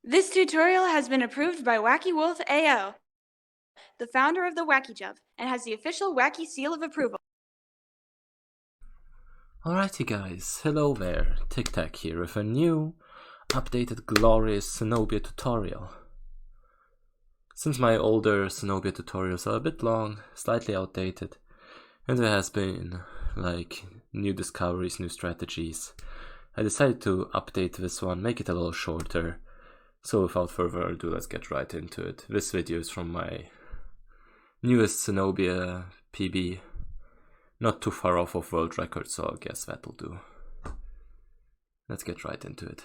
This tutorial has been approved by Wacky Wolf AO, the founder of the Wacky Jump, and has the official Wacky seal of approval. Alrighty guys, hello there, Tic Tac here with a new, updated, glorious Cenobia tutorial. Since my older Cenobia tutorials are a bit long, slightly outdated, and there has been, like, new discoveries, new strategies, I decided to update this one, make it a little shorter. So without further ado, let's get right into it. This video is from my newest Cenobia PB. Not too far off of world record, so I guess that'll do. Let's get right into it.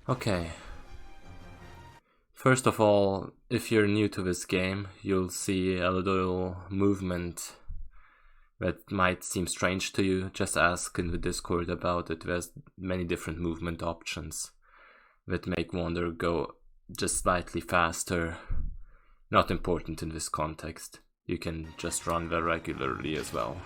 Okay. First of all, if you're new to this game, you'll see a little movement that might seem strange to you. Just ask in the Discord about it. There's many different movement options that make Wander go just slightly faster. Not important in this context. You can just run there regularly as well.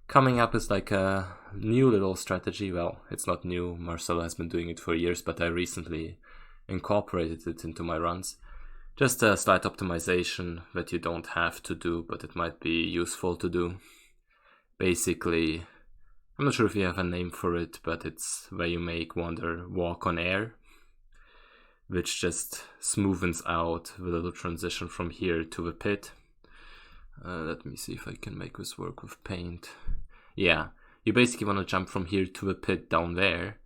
Coming up is like a new little strategy. Well, it's not new. Marcelo has been doing it for years, but I recently incorporated it into my runs. Just a slight optimization that you don't have to do, but it might be useful to do. Basically, I'm not sure if you have a name for it, but it's where you make Wander walk on air, which just smoothens out the little transition from here to the pit. Let me see if I can make this work with paint. Yeah, you basically want to jump from here to the pit down there,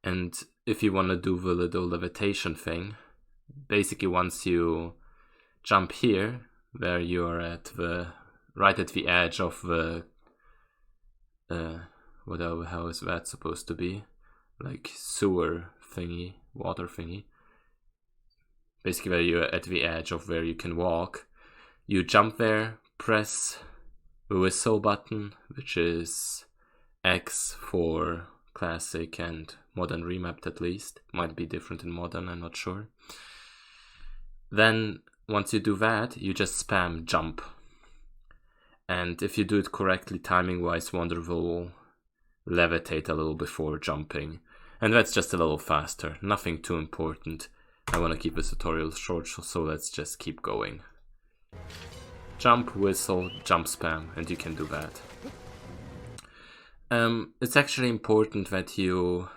and if you want to do the little levitation thing, basically once you jump here, where you are at the right at the edge of the whatever hell is that supposed to be, like sewer thingy, water thingy, basically where you're at the edge of where you can walk, you jump there, press the whistle button, which is X for classic and modern remapped at least. Might be different in modern, I'm not sure. Then, once you do that, you just spam jump. And if you do it correctly, timing-wise, Wander will levitate a little before jumping. And that's just a little faster, nothing too important. I want to keep this tutorial short, so let's just keep going. Jump, whistle, jump spam, and you can do that. It's actually important that you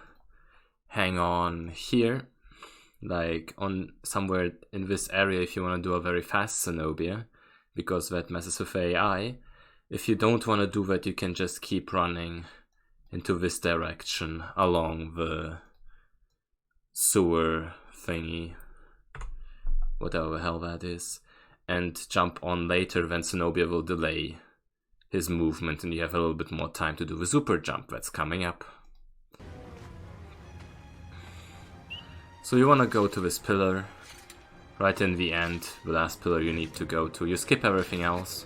hang on here, like on somewhere in this area if you want to do a very fast Cenobia, because that messes with AI. If you don't want to do that, you can just keep running into this direction along the sewer thingy, whatever the hell that is, and jump on later. Then Cenobia will delay his movement and you have a little bit more time to do the Superjump that's coming up. So you want to go to this pillar, right in the end, the last pillar you need to go to. You skip everything else.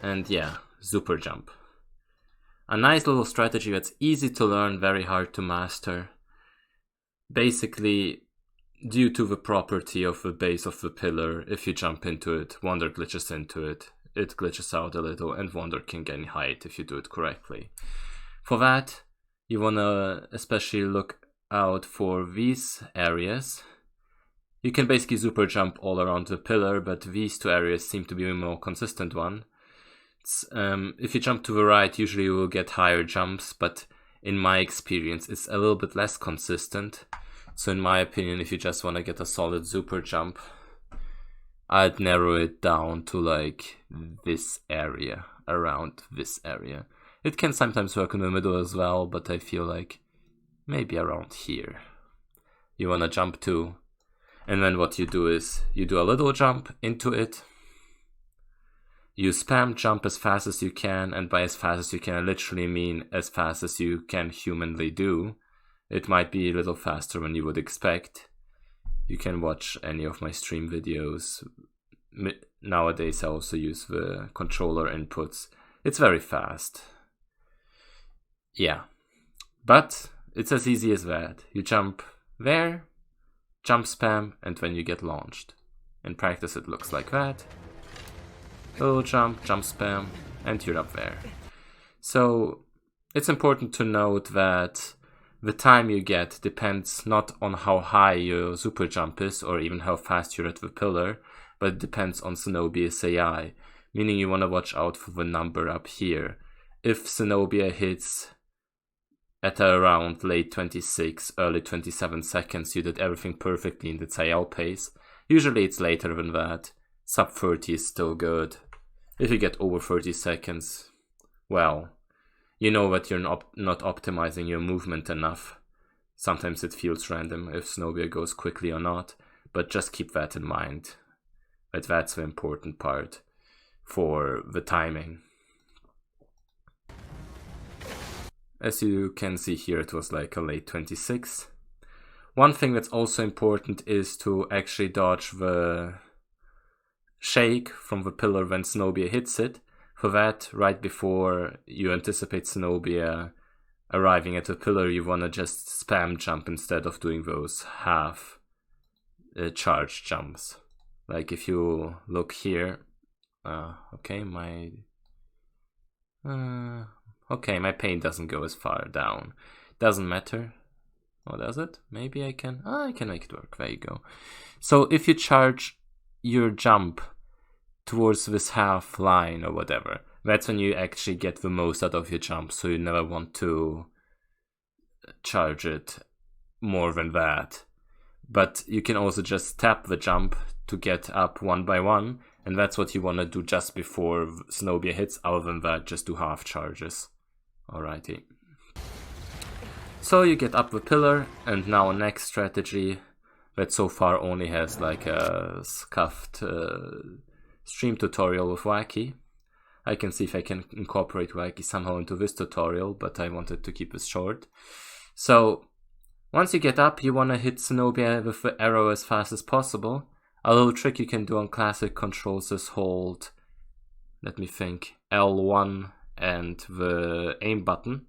And yeah, Superjump. A nice little strategy that's easy to learn, very hard to master. Basically, due to the property of the base of the pillar, if you jump into it, Wander glitches into it. It glitches out a little and Wander can gain height if you do it correctly. For that, you want to especially look out for these areas. You can basically super jump all around the pillar, but these two areas seem to be a more consistent one. If you jump to the right, usually you will get higher jumps, but in my experience it's a little bit less consistent. So in my opinion, if you just want to get a solid super jump, I'd narrow it down to like this area, around this area. It can sometimes work in the middle as well, but I feel like maybe around here. You want to jump to, and then what you do is you do a little jump into it. You spam jump as fast as you can, and by as fast as you can I literally mean as fast as you can humanly do. It might be a little faster than you would expect. You can watch any of my stream videos. Nowadays I also use the controller inputs. It's very fast. Yeah. But it's as easy as that. You jump there, jump spam, and then you get launched. In practice it looks like that. Little jump, jump spam, and you're up there. So it's important to note that the time you get depends not on how high your super jump is or even how fast you're at the pillar, but it depends on Cenobia's AI, meaning you want to watch out for the number up here. If Cenobia hits at around late 26, early 27 seconds, you did everything perfectly in the AL pace. Usually it's later than that. Sub 30 is still good. If you get over 30 seconds, well, you know that you're not optimizing your movement enough. Sometimes it feels random if Cenobia goes quickly or not, but just keep that in mind. That's the important part for the timing. As you can see here, it was like a late 26. One thing that's also important is to actually dodge the shake from the pillar when Cenobia hits it. For that, right before you anticipate Cenobia arriving at the pillar, you want to just spam jump instead of doing those half charge jumps. Like if you look here, okay, my paint doesn't go as far down. Doesn't matter. Oh, does it? Maybe I can make it work. There you go. So if you charge your jump towards this half line or whatever, that's when you actually get the most out of your jump, so you never want to charge it more than that. But you can also just tap the jump to get up one by one, and that's what you want to do just before Cenobia hits. Other than that, just do half charges. Alrighty. So you get up the pillar, and now next strategy that so far only has like a scuffed stream tutorial with Wacky. I can see if I can incorporate Wacky somehow into this tutorial, but I wanted to keep this short. So once you get up, you want to hit Cenobia with the arrow as fast as possible. A little trick you can do on classic controls is hold, let me think, L1 and the aim button.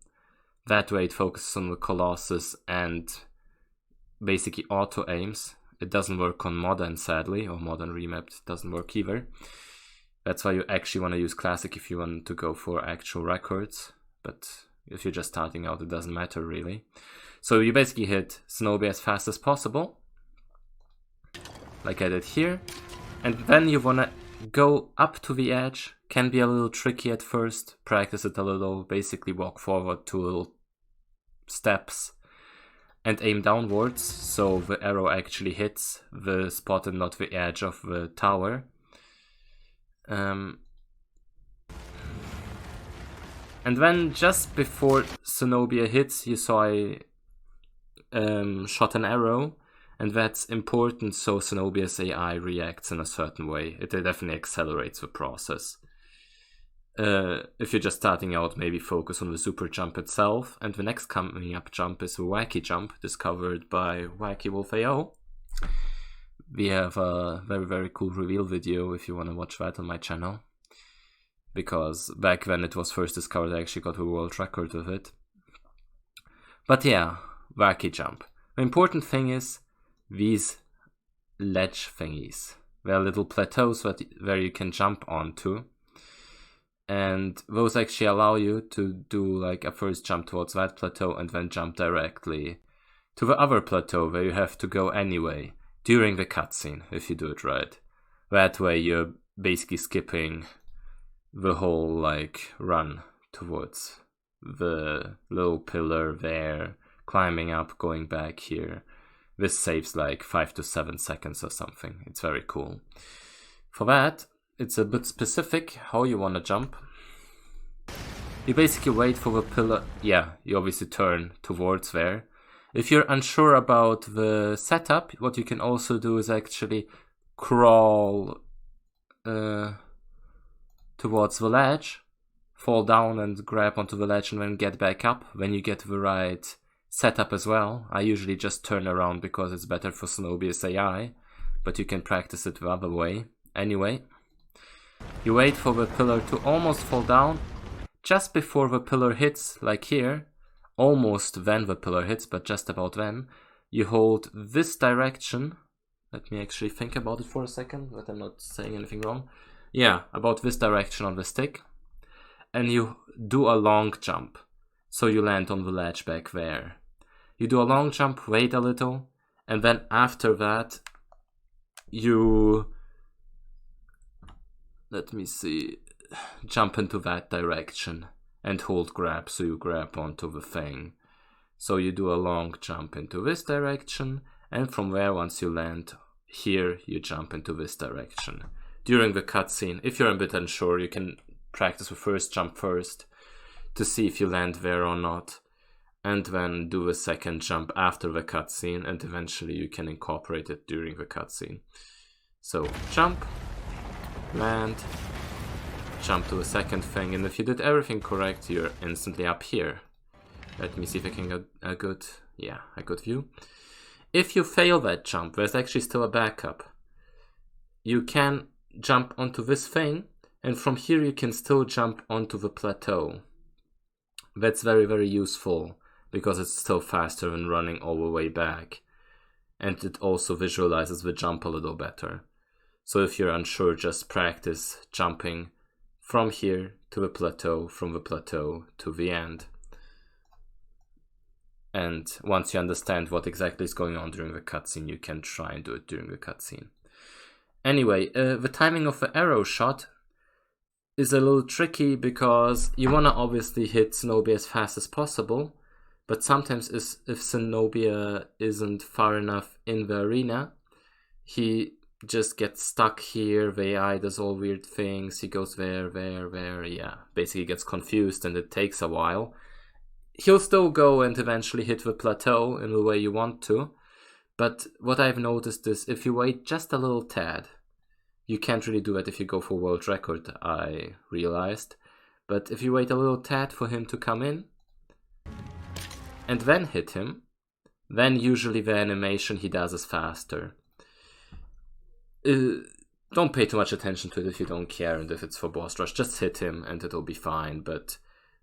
That way it focuses on the Colossus and basically auto aims. It doesn't work on modern, sadly, or modern remapped doesn't work either. That's why you actually want to use classic if you want to go for actual records, but if you're just starting out, it doesn't matter really. So you basically hit Cenobia as fast as possible, like I did here, and then you want to go up to the edge. Can be a little tricky at first, practice it a little, basically walk forward 2 little steps and aim downwards, so the arrow actually hits the spot and not the edge of the tower. And then just before Cenobia hits, you saw I shot an arrow, and that's important so Cenobia's AI reacts in a certain way. It definitely accelerates the process. If you're just starting out, maybe focus on the super jump itself, and the next coming up jump is the Wacky jump, discovered by Wacky Wolf AO. We have a very, very cool reveal video if you want to watch that on my channel, because back when it was first discovered I actually got a world record with it. But yeah, Wacky jump. The important thing is these ledge thingies. They are little plateaus where you can jump onto, and those actually allow you to do like a first jump towards that plateau and then jump directly to the other plateau where you have to go anyway during the cutscene if you do it right. That way you're basically skipping the whole like run towards the little pillar there, climbing up, going back here. This saves like 5 to 7 seconds or something. It's very cool. For that, it's a bit specific how you want to jump. You basically wait for the pillar. Yeah, you obviously turn towards there. If you're unsure about the setup, what you can also do is actually crawl towards the ledge, fall down and grab onto the ledge and then get back up when you get the right setup as well. I usually just turn around because it's better for Cenobia's AI, but you can practice it the other way. Anyway, you wait for the pillar to almost fall down. Just before the pillar hits, like here, almost when the pillar hits, but just about then, you hold this direction. Let me actually think about it for a second, that I'm not saying anything wrong. Yeah, about this direction on the stick. And you do a long jump. so you land on the ledge back there. You do a long jump, wait a little, and then after that, you, let me see, jump into that direction and hold grab, so you grab onto the thing. So you do a long jump into this direction, and from there, once you land here, you jump into this direction. During the cutscene, if you're a bit unsure, you can practice the first jump first to see if you land there or not, and then do the second jump after the cutscene, and eventually you can incorporate it during the cutscene. So jump, land, jump to the second thing, and if you did everything correct, you're instantly up here. Let me see if I can get a good view. If you fail that jump, there's actually still a backup. You can jump onto this thing, and from here you can still jump onto the plateau. That's very, very useful, because it's still faster than running all the way back. And it also visualizes the jump a little better. So if you're unsure, just practice jumping from here to the plateau, from the plateau to the end. And once you understand what exactly is going on during the cutscene, you can try and do it during the cutscene. Anyway, the timing of the arrow shot is a little tricky because you want to obviously hit Cenobia as fast as possible, but sometimes if Cenobia isn't far enough in the arena, he just gets stuck here, the AI does all weird things, he goes there, yeah, basically gets confused and it takes a while. He'll still go and eventually hit the plateau in the way you want to, but what I've noticed is if you wait just a little tad, you can't really do it if you go for world record, I realized, but if you wait a little tad for him to come in, and then hit him, then usually the animation he does is faster. Don't pay too much attention to it if you don't care and if it's for boss rush, just hit him and it'll be fine, but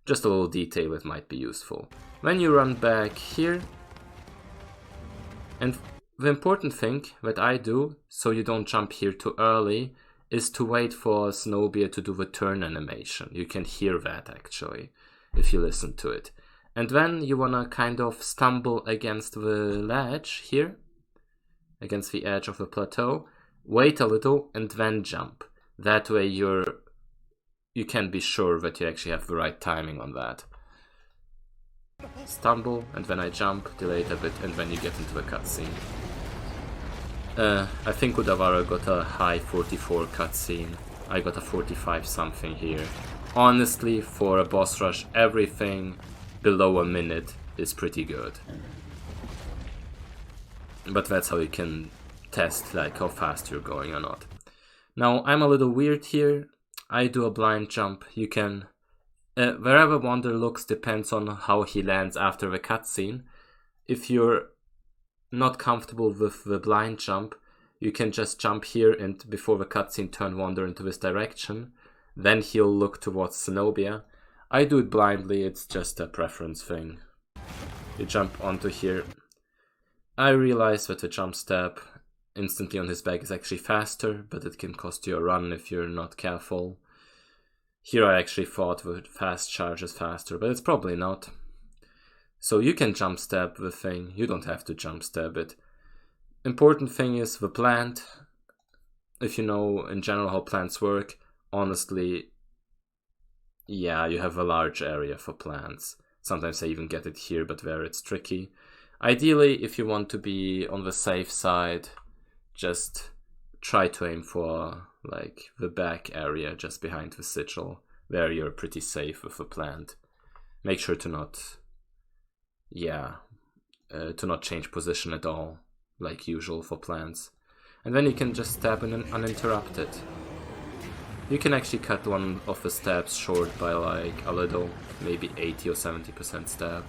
just a little detail it might be useful. When you run back here, and the important thing that I do, so you don't jump here too early, is to wait for Cenobia to do the turn animation. You can hear that actually, if you listen to it. And then you wanna kind of stumble against the ledge here, against the edge of the plateau, wait a little and then jump. That way you can be sure that you actually have the right timing on that. Stumble, and then I jump, delay it a bit, and then you get into the cutscene. I think Udavara got a high 44 cutscene. I got a 45 something here. Honestly, for a boss rush, everything below a minute is pretty good. But that's how you can test like how fast you're going or not. Now I'm a little weird here. I do a blind jump. You can wherever Wander looks depends on how he lands after the cutscene. If you're not comfortable with the blind jump, you can just jump here and before the cutscene turn Wander into this direction. Then he'll look towards Cenobia. I do it blindly, it's just a preference thing. You jump onto here. I realize that the jump step instantly on his back is actually faster, but it can cost you a run if you're not careful. Here I actually thought the fast charge is faster, but it's probably not. So you can jump stab the thing, you don't have to jump stab it. Important thing is the plant. If you know in general how plants work, honestly, yeah, you have a large area for plants. Sometimes I even get it here, but there it's tricky. Ideally, if you want to be on the safe side, just try to aim for like the back area just behind the sigil, where you're pretty safe with the plant. Make sure to not, to not change position at all, like usual for plants. And then you can just stab uninterrupted. You can actually cut one of the stabs short by like a little, maybe 80 or 70% stab.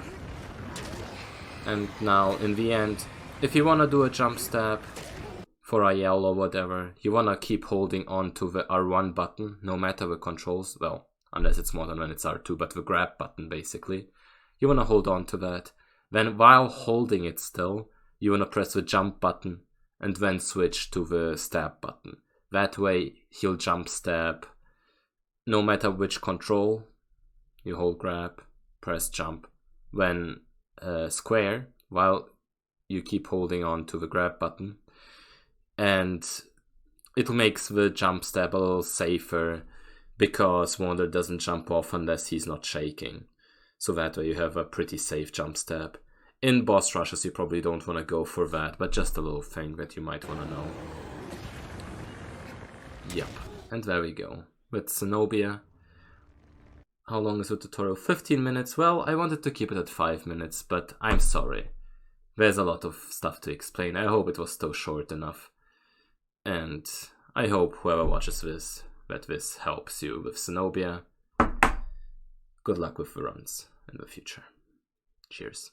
And now in the end, if you want to do a jump stab for a yell or whatever, you want to keep holding on to the R1 button, no matter the controls, well, unless it's modern when it's R2, but the grab button basically. You want to hold on to that. Then while holding it still, you want to press the jump button and then switch to the stab button. That way he'll jump stab no matter which control. You hold grab, press jump when square while you keep holding on to the grab button, and it makes the jump step a little safer because Wonder doesn't jump off unless he's not shaking. So that way you have a pretty safe jump step. In boss rushes you probably don't want to go for that, but just a little thing that you might want to know. Yep, and there we go. With Cenobia. How long is the tutorial? 15 minutes? Well, I wanted to keep it at 5 minutes, but I'm sorry. There's a lot of stuff to explain. I hope it was still short enough. And I hope whoever watches this, that this helps you with Cenobia. Good luck with the runs in the future. Cheers.